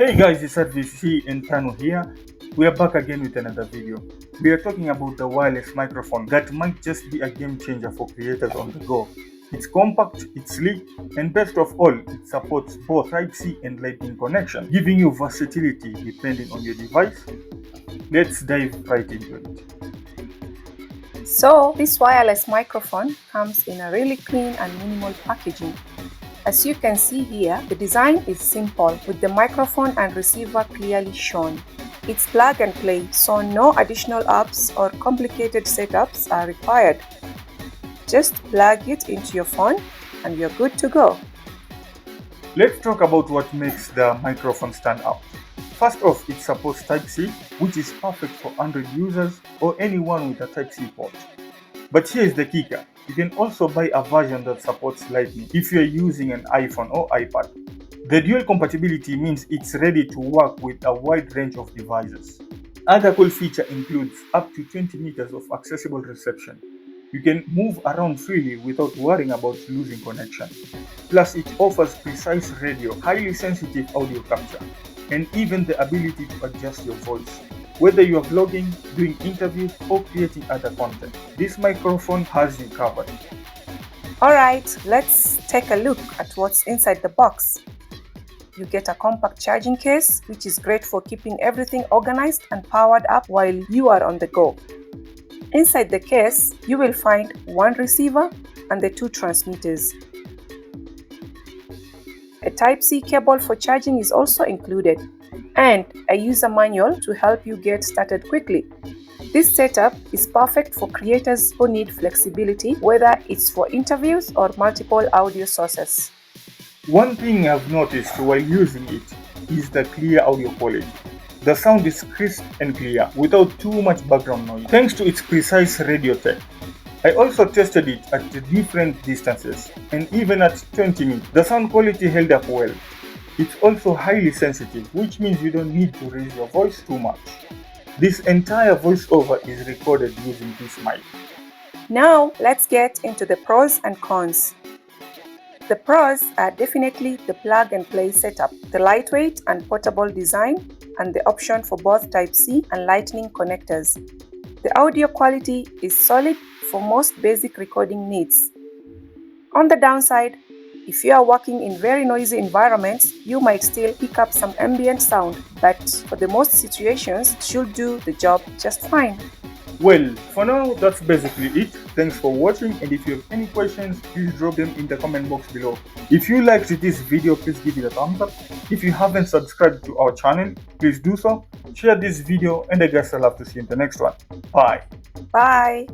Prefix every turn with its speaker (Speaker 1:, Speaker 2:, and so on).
Speaker 1: Hey guys, it's R.V.C and Tano here. We are back again with another video. We are talking about the wireless microphone that might just be a game changer for creators on the go. It's compact, it's sleek, and best of all, it supports both Type-C and Lightning connection, giving you versatility depending on your device. Let's dive right into it.
Speaker 2: So this wireless microphone comes in a really clean and minimal packaging. As you can see here, the design is simple with the microphone and receiver clearly shown. It's plug and play, so no additional apps or complicated setups are required. Just plug it into your phone and you're good to go.
Speaker 1: Let's talk about what makes the microphone stand out. First off, it supports Type-C, which is perfect for Android users or anyone with a Type-C port. But here's the kicker. You can also buy a version that supports Lightning if you're using an iPhone or iPad. The dual compatibility means it's ready to work with a wide range of devices. Other cool feature includes up to 20 meters of accessible reception. You can move around freely without worrying about losing connection. Plus, it offers precise radio, highly sensitive audio capture, and even the ability to adjust your voice. Whether you are vlogging, doing interviews, or creating other content, this microphone has you covered.
Speaker 2: Alright, let's take a look at what's inside the box. You get a compact charging case, which is great for keeping everything organized and powered up while you are on the go. Inside the case, you will find one receiver and the two transmitters. A Type-C cable for charging is also included, and a user manual to help you get started quickly. This setup is perfect for creators who need flexibility, whether it's for interviews or multiple audio sources.
Speaker 1: One thing I've noticed while using it is the clear audio quality. The sound is crisp and clear without too much background noise, thanks to its precise radio tech. I also tested it at different distances, and even at 20 meters, the sound quality held up well. It's also highly sensitive, which means you don't need to raise your voice too much. This entire voiceover is recorded using this mic.
Speaker 2: Now let's get into the pros and cons. The pros are definitely the plug and play setup, the lightweight and portable design, and the option for both Type-C and Lightning connectors. The audio quality is solid for most basic recording needs. On the downside, if you are working in very noisy environments, you might still pick up some ambient sound, but for the most situations, it should do the job just fine.
Speaker 1: Well, for now, that's basically it. Thanks for watching, and if you have any questions, please drop them in the comment box below. If you liked this video, please give it a thumbs up. If you haven't subscribed to our channel, please do so. Share this video, and I guess I'll have to see you in the next one. Bye.
Speaker 2: Bye.